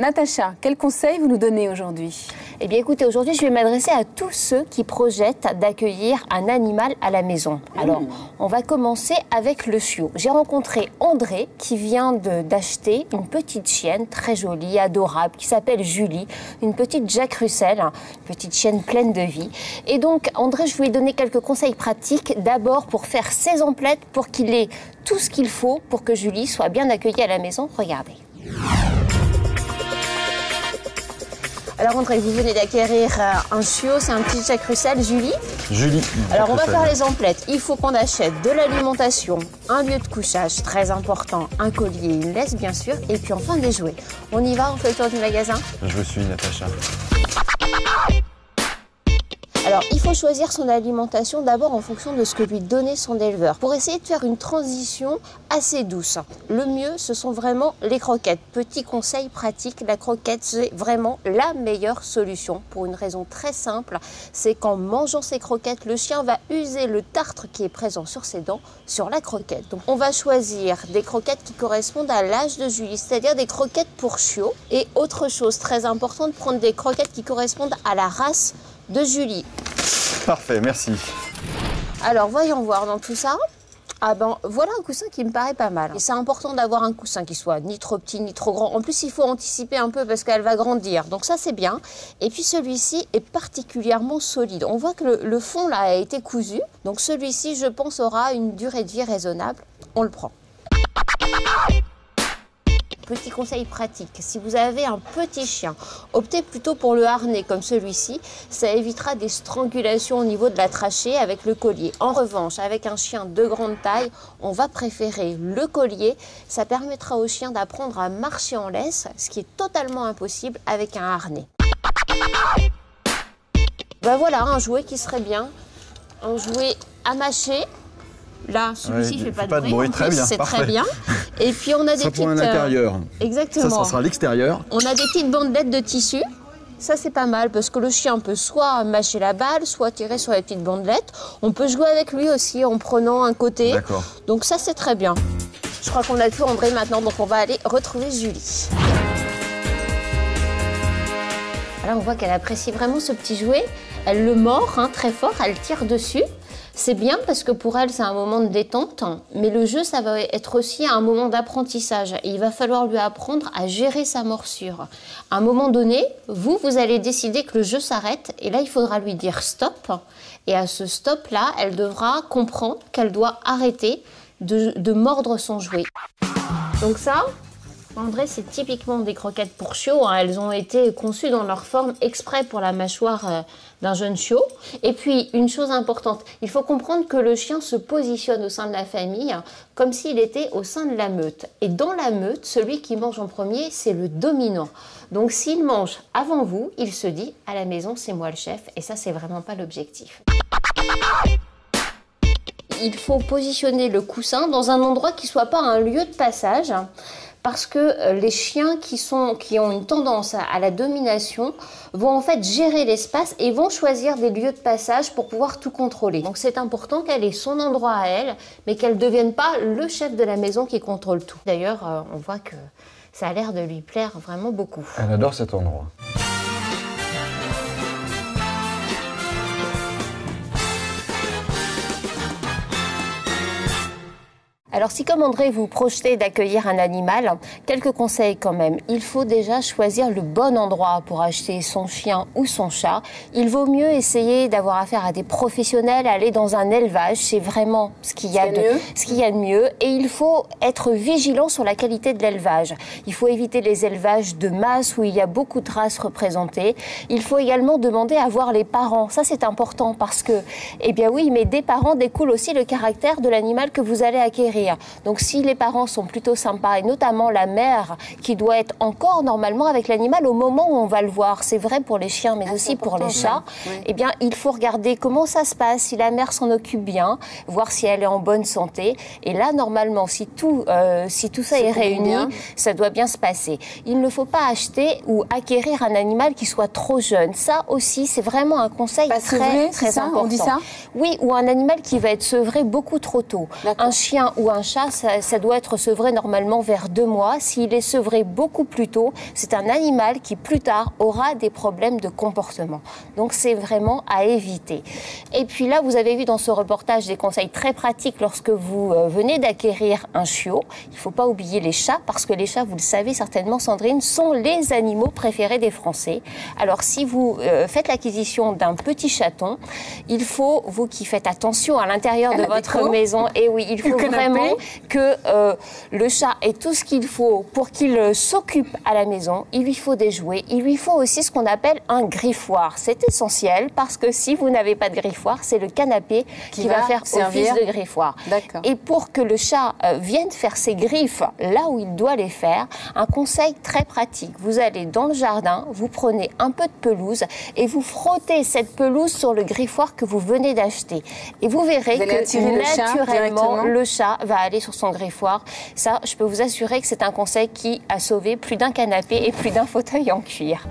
Natacha, quel conseil vous nous donnez aujourd'hui? Eh bien écoutez, aujourd'hui je vais m'adresser à tous ceux qui projettent d'accueillir un animal à la maison. Alors, on va commencer avec le chiot. J'ai rencontré André qui vient d'acheter une petite chienne très jolie, adorable, qui s'appelle Julie, une petite Jack Russell, une petite chienne pleine de vie. Et donc André, je vais lui donner quelques conseils pratiques, d'abord pour faire ses emplettes, pour qu'il ait tout ce qu'il faut pour que Julie soit bien accueillie à la maison. Regardez. Alors André, vous venez d'acquérir un chiot, c'est un petit Jack Russell, Julie. Julie. Alors on va faire les emplettes. Il faut qu'on achète de l'alimentation, un lieu de couchage très important, un collier, une laisse bien sûr, et puis enfin des jouets. On y va, on fait le tour du magasin? Je vous suis, Natacha. Alors, il faut choisir son alimentation d'abord en fonction de ce que lui donnait son éleveur, pour essayer de faire une transition assez douce. Le mieux, ce sont vraiment les croquettes. Petit conseil pratique, la croquette, c'est vraiment la meilleure solution pour une raison très simple, c'est qu'en mangeant ces croquettes, le chien va user le tartre qui est présent sur ses dents sur la croquette. Donc, on va choisir des croquettes qui correspondent à l'âge de Julie, c'est-à-dire des croquettes pour chiot. Et autre chose très importante, prendre des croquettes qui correspondent à la race de Julie. Parfait, merci. Alors, voyons voir dans tout ça. Ah ben, voilà un coussin qui me paraît pas mal. Et c'est important d'avoir un coussin qui soit ni trop petit ni trop grand. En plus, il faut anticiper un peu parce qu'elle va grandir. Donc ça, c'est bien. Et puis celui-ci est particulièrement solide. On voit que le fond là a été cousu. Donc celui-ci, je pense, aura une durée de vie raisonnable. On le prend. Petit conseil pratique, si vous avez un petit chien, optez plutôt pour le harnais comme celui-ci. Ça évitera des strangulations au niveau de la trachée avec le collier. En revanche, avec un chien de grande taille, on va préférer le collier. Ça permettra au chien d'apprendre à marcher en laisse, ce qui est totalement impossible avec un harnais. Ben voilà, un jouet qui serait bien. Un jouet à mâcher. Là, celui-ci ne fait pas de bruit. Très bien, c'est parfait. Très bien. Et puis on a des petites... pour un intérieur. Exactement. Ça sera l'extérieur. On a des petites bandelettes de tissu. Ça, c'est pas mal parce que le chien peut soit mâcher la balle, soit tirer sur les petites bandelettes. On peut jouer avec lui aussi en prenant un côté. D'accord. Donc ça, c'est très bien. Je crois qu'on a tout, André, maintenant. Donc on va aller retrouver Julie. Alors on voit qu'elle apprécie vraiment ce petit jouet. Elle le mord très fort, elle tire dessus. C'est bien parce que pour elle, c'est un moment de détente, mais le jeu, ça va être aussi un moment d'apprentissage. Il va falloir lui apprendre à gérer sa morsure. À un moment donné, vous allez décider que le jeu s'arrête et là, il faudra lui dire stop. Et à ce stop-là, elle devra comprendre qu'elle doit arrêter de mordre son jouet. Donc ça, André, c'est typiquement des croquettes pour chiot. Elles ont été conçues dans leur forme exprès pour la mâchoire d'un jeune chiot. Et puis, une chose importante, il faut comprendre que le chien se positionne au sein de la famille comme s'il était au sein de la meute. Et dans la meute, celui qui mange en premier, c'est le dominant. Donc, s'il mange avant vous, il se dit « à la maison, c'est moi le chef ». Et ça, c'est vraiment pas l'objectif. Il faut positionner le coussin dans un endroit qui ne soit pas un lieu de passage. Parce que les chiens qui ont une tendance à la domination vont en fait gérer l'espace et vont choisir des lieux de passage pour pouvoir tout contrôler. Donc c'est important qu'elle ait son endroit à elle, mais qu'elle ne devienne pas le chef de la maison qui contrôle tout. D'ailleurs, on voit que ça a l'air de lui plaire vraiment beaucoup. Elle adore cet endroit. Alors si comme André vous projetez d'accueillir un animal, quelques conseils quand même. Il faut déjà choisir le bon endroit pour acheter son chien ou son chat. Il vaut mieux essayer d'avoir affaire à des professionnels, aller dans un élevage, c'est vraiment ce qu'il y a de mieux. Et il faut être vigilant sur la qualité de l'élevage. Il faut éviter les élevages de masse où il y a beaucoup de races représentées. Il faut également demander à voir les parents. Ça c'est important parce que, eh bien oui, mais des parents découle aussi le caractère de l'animal que vous allez acquérir. Donc si les parents sont plutôt sympas, et notamment la mère qui doit être encore normalement avec l'animal au moment où on va le voir, c'est vrai pour les chiens mais aussi pour les chats, eh bien il faut regarder comment ça se passe, si la mère s'en occupe bien, voir si elle est en bonne santé. Et là normalement, si tout ça est réuni, ça doit bien se passer. Il ne faut pas acheter ou acquérir un animal qui soit trop jeune. Ça aussi, c'est vraiment un conseil très important. On dit ça ? Oui, ou un animal qui va être sevré beaucoup trop tôt. Un chien ou un chat, ça doit être sevré normalement vers 2 mois. S'il est sevré beaucoup plus tôt, c'est un animal qui plus tard aura des problèmes de comportement. Donc c'est vraiment à éviter. Et puis là, vous avez vu dans ce reportage des conseils très pratiques lorsque vous venez d'acquérir un chiot. Il ne faut pas oublier les chats, parce que les chats, vous le savez certainement, Sandrine, sont les animaux préférés des Français. Alors si vous faites l'acquisition d'un petit chaton, il faut, vous qui faites attention à l'intérieur de votre maison, et oui, il faut vraiment que le chat ait tout ce qu'il faut pour qu'il s'occupe à la maison. Il lui faut des jouets, il lui faut aussi ce qu'on appelle un griffoir. C'est essentiel parce que si vous n'avez pas de griffoir, c'est le canapé qui va faire office de griffoir. Et pour que le chat vienne faire ses griffes là où il doit les faire, un conseil très pratique. Vous allez dans le jardin, vous prenez un peu de pelouse et vous frottez cette pelouse sur le griffoir que vous venez d'acheter. Et vous verrez que naturellement, le chat va aller sur son griffoir. Ça, je peux vous assurer que c'est un conseil qui a sauvé plus d'un canapé et plus d'un fauteuil en cuir.